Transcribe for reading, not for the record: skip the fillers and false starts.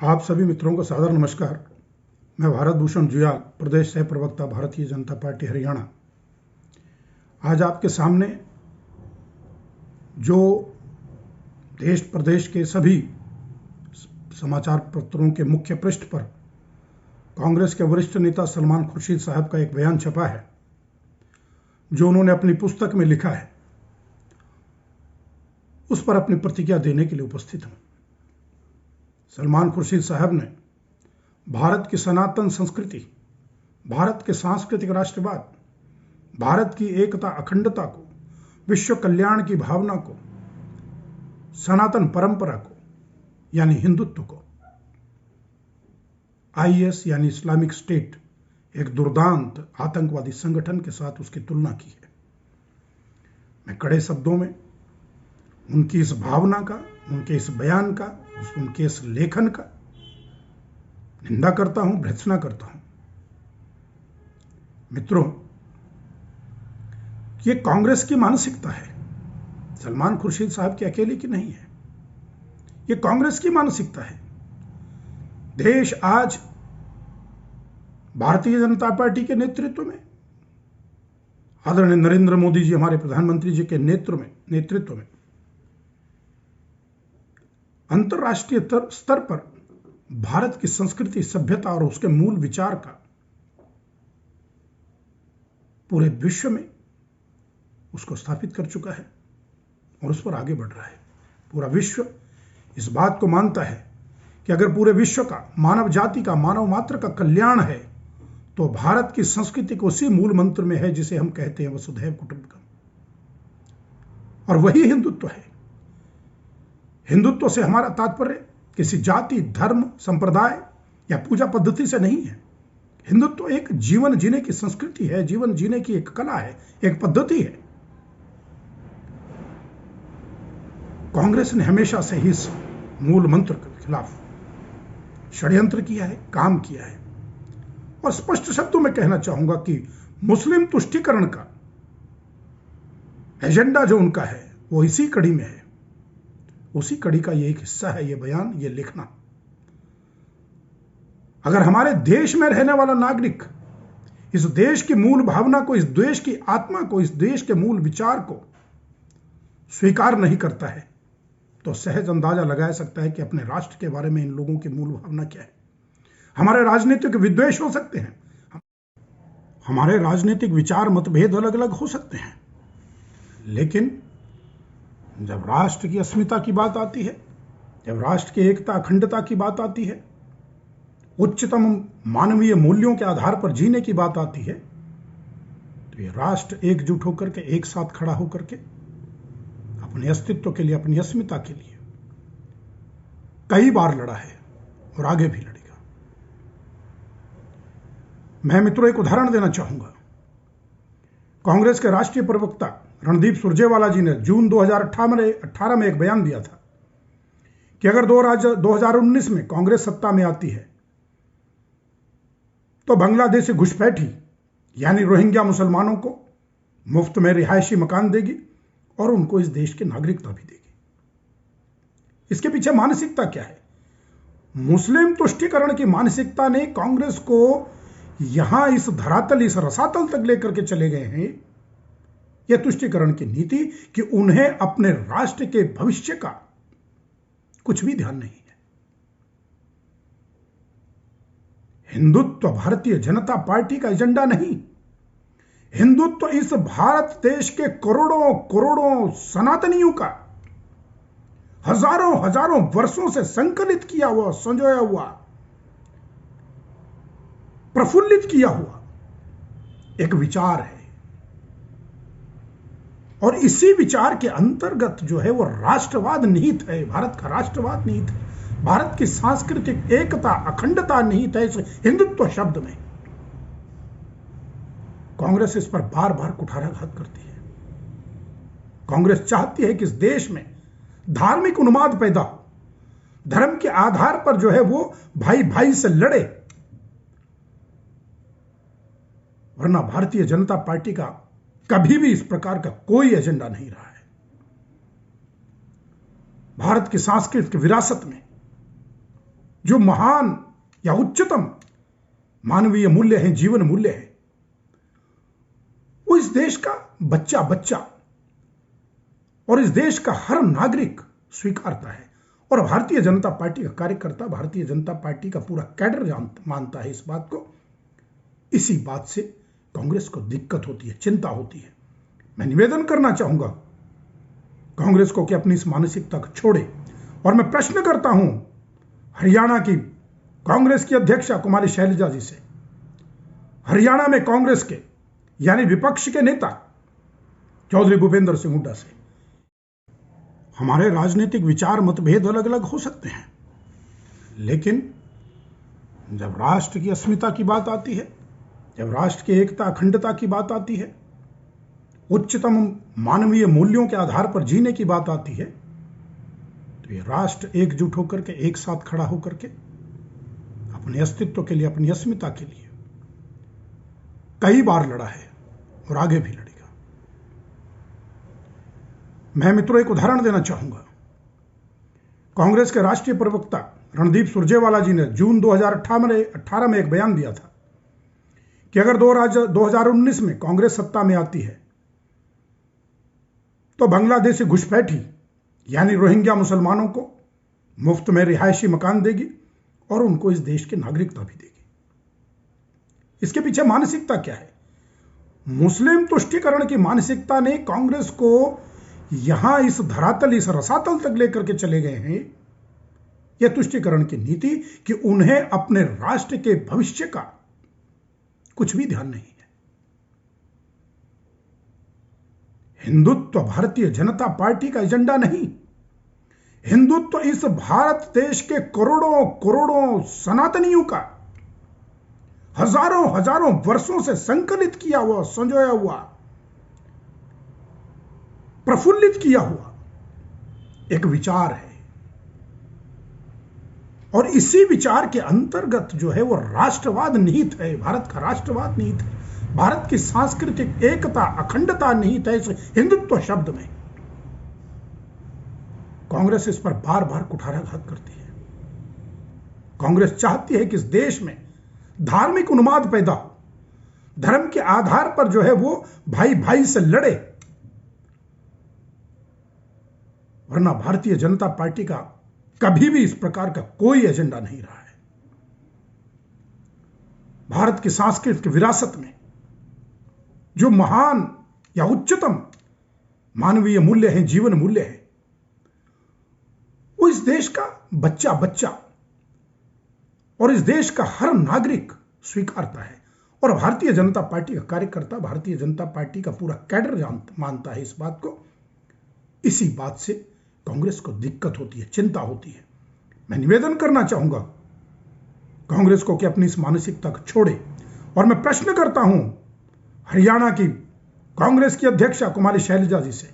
आप सभी मित्रों को सादर नमस्कार। मैं भारत भूषण जुयाल, प्रदेश सह प्रवक्ता, भारतीय जनता पार्टी हरियाणा। आज आपके सामने जो देश प्रदेश के सभी समाचार पत्रों के मुख्य पृष्ठ पर कांग्रेस के वरिष्ठ नेता सलमान खुर्शीद साहब का एक बयान छपा है, जो उन्होंने अपनी पुस्तक में लिखा है, उस पर अपनी प्रतिक्रिया देने के लिए उपस्थित हूं। सलमान खुर्शीद साहब ने भारत की सनातन संस्कृति, भारत के सांस्कृतिक राष्ट्रवाद, भारत की एकता अखंडता को, विश्व कल्याण की भावना को, सनातन परंपरा को यानी हिंदुत्व को, आईएस यानी इस्लामिक स्टेट एक दुर्दांत आतंकवादी संगठन के साथ उसकी तुलना की है। मैं कड़े शब्दों में उनकी इस भावना का, उनके इस बयान का, उनके इस लेखन का निंदा करता हूं, भर्त्सना करता हूं। मित्रों, ये कांग्रेस की मानसिकता है, सलमान खुर्शीद साहब की अकेले की नहीं है। ये कांग्रेस की मानसिकता है। देश आज भारतीय जनता पार्टी के नेतृत्व में, आदरणीय नरेंद्र मोदी जी हमारे प्रधानमंत्री जी के नेतृत्व में अंतर्राष्ट्रीय स्तर पर भारत की संस्कृति, सभ्यता और उसके मूल विचार का पूरे विश्व में उसको स्थापित कर चुका है और उस पर आगे बढ़ रहा है। पूरा विश्व इस बात को मानता है कि अगर पूरे विश्व का, मानव जाति का, मानव मात्र का कल्याण है तो भारत की संस्कृति को उसी मूल मंत्र में है जिसे हम कहते हैं वसुधैव कुटुंबकम, और वही हिंदुत्व है। हिंदुत्व से हमारा तात्पर्य किसी जाति, धर्म, संप्रदाय या पूजा पद्धति से नहीं है। हिंदुत्व एक जीवन जीने की संस्कृति है, जीवन जीने की एक कला है, एक पद्धति है। कांग्रेस ने हमेशा से ही इस मूल मंत्र के खिलाफ षड्यंत्र किया है, काम किया है, और स्पष्ट शब्दों में कहना चाहूंगा कि मुस्लिम तुष्टीकरण का एजेंडा जो उनका है वो इसी कड़ी में है। उसी कड़ी का ये एक हिस्सा है, ये बयान, ये लिखना। अगर हमारे देश में रहने वाला नागरिक इस देश की मूल भावना को, इस देश की आत्मा को, इस देश के मूल विचार को स्वीकार नहीं करता है तो सहज अंदाजा लगाया सकता है कि अपने राष्ट्र के बारे में इन लोगों की मूल भावना क्या है। हमारे राजनीतिक विद्वेष हो सकते हैं, हमारे राजनीतिक विचार मतभेद अलग अलग हो सकते हैं, लेकिन जब राष्ट्र की अस्मिता की बात आती है, जब राष्ट्र की एकता अखंडता की बात आती है, उच्चतम मानवीय मूल्यों के आधार पर जीने की बात आती है, तो ये राष्ट्र एकजुट होकर के, एक साथ खड़ा होकर के अपने अस्तित्व के लिए, अपनी अस्मिता के लिए कई बार लड़ा है और आगे भी लड़ेगा। मैं मित्रों एक उदाहरण देना चाहूंगा। कांग्रेस के राष्ट्रीय प्रवक्ता रणदीप सुरजेवाला जी ने जून 2018 में एक बयान दिया था कि अगर 2019 में कांग्रेस सत्ता में आती है तो बांग्लादेशी घुसपैठी यानी रोहिंग्या मुसलमानों को मुफ्त में रिहायशी मकान देगी और उनको इस देश की नागरिकता भी देगी। इसके पीछे मानसिकता क्या है? मुस्लिम तुष्टीकरण की मानसिकता ने कांग्रेस को यहां इस धरातल, इस रसातल तक लेकर के चले गए हैं, यह तुष्टीकरण की नीति, कि उन्हें अपने राष्ट्र के भविष्य का कुछ भी ध्यान नहीं है। हिंदुत्व भारतीय जनता पार्टी का एजेंडा नहीं। हिंदुत्व इस भारत देश के करोड़ों करोड़ों सनातनियों का हजारों हजारों वर्षों से संकलित किया हुआ, संजोया हुआ, प्रफुल्लित किया हुआ एक विचार है, और इसी विचार के अंतर्गत जो है वो राष्ट्रवाद निहित है। भारत का राष्ट्रवाद निहित है, भारत की सांस्कृतिक एकता अखंडता निहित है इस हिंदुत्व शब्द में। कांग्रेस इस पर बार बार कुठाराघात करती है। कांग्रेस चाहती है कि इस देश में धार्मिक उन्माद पैदा हो, धर्म के आधार पर जो है वो भाई भाई से लड़े, वरना भारतीय जनता पार्टी का कभी भी इस प्रकार का कोई एजेंडा नहीं रहा है। भारत की सांस्कृतिक विरासत में जो महान या उच्चतम मानवीय मूल्य हैं, जीवन मूल्य है, वो इस देश का बच्चा बच्चा और इस देश का हर नागरिक स्वीकारता है। और भारतीय जनता पार्टी का कार्यकर्ता, भारतीय जनता पार्टी का पूरा कैडर मानता है इस बात को। इसी बात से कांग्रेस को दिक्कत होती है, चिंता होती है। मैं निवेदन करना चाहूंगा कांग्रेस को कि अपनी इस मानसिकता को छोड़े। और मैं प्रश्न करता हूं हरियाणा की कांग्रेस की अध्यक्षा कुमारी शैलजा जी से, हरियाणा में कांग्रेस के यानी विपक्ष के नेता चौधरी भूपेंद्र सिंह हुड्डा से। हमारे राजनीतिक विचार मतभेद अलग अलग हो सकते हैं, लेकिन जब राष्ट्र की अस्मिता की बात आती है, जब राष्ट्र की एकता अखंडता की बात आती है, उच्चतम मानवीय मूल्यों के आधार पर जीने की बात आती है, तो ये राष्ट्र एकजुट होकर के, एक साथ खड़ा होकर के अपने अस्तित्व के लिए, अपनी अस्मिता के लिए कई बार लड़ा है और आगे भी लड़ेगा। मैं मित्रों एक उदाहरण देना चाहूंगा। कांग्रेस के राष्ट्रीय प्रवक्ता रणदीप सुरजेवाला जी ने जून 2018 में एक बयान दिया था कि अगर 2019 में कांग्रेस सत्ता में आती है तो बांग्लादेशी घुसपैठी यानी रोहिंग्या मुसलमानों को मुफ्त में रिहायशी मकान देगी और उनको इस देश की नागरिकता भी देगी। इसके पीछे मानसिकता क्या है? मुस्लिम तुष्टीकरण की मानसिकता ने कांग्रेस को यहां इस धरातल, इस रसातल तक लेकर के चले गए हैं, यह तुष्टीकरण की नीति कि उन्हें अपने राष्ट्र के भविष्य का कुछ भी ध्यान नहीं है। हिंदुत्व भारतीय जनता पार्टी का एजेंडा नहीं। हिंदुत्व इस भारत देश के करोड़ों करोड़ों सनातनियों का हजारों हजारों वर्षों से संकलित किया हुआ, संजोया हुआ, प्रफुल्लित किया हुआ एक विचार है। और इसी विचार के अंतर्गत जो है वो राष्ट्रवाद निहित है, भारत का राष्ट्रवाद निहित है, भारत की सांस्कृतिक एकता अखंडता निहित है इस हिंदुत्व शब्द में। कांग्रेस इस पर बार बार कुठाराघात करती है। कांग्रेस चाहती है कि इस देश में धार्मिक उन्माद पैदा हो, धर्म के आधार पर जो है वो भाई भाई से लड़े, वरना भारतीय जनता पार्टी का कभी भी इस प्रकार का कोई एजेंडा नहीं रहा है। भारत की सांस्कृतिक विरासत में जो महान या उच्चतम मानवीय मूल्य हैं, जीवन मूल्य है, वो इस देश का बच्चा बच्चा और इस देश का हर नागरिक स्वीकारता है। और भारतीय जनता पार्टी का कार्यकर्ता, भारतीय जनता पार्टी का पूरा कैडर मानता है इस बात को। इसी बात से कांग्रेस को दिक्कत होती है, चिंता होती है। मैं निवेदन करना चाहूंगा कांग्रेस को कि अपनी इस मानसिकता को छोड़े। और मैं प्रश्न करता हूं हरियाणा की कांग्रेस की अध्यक्षा कुमारी शैलजा जी से,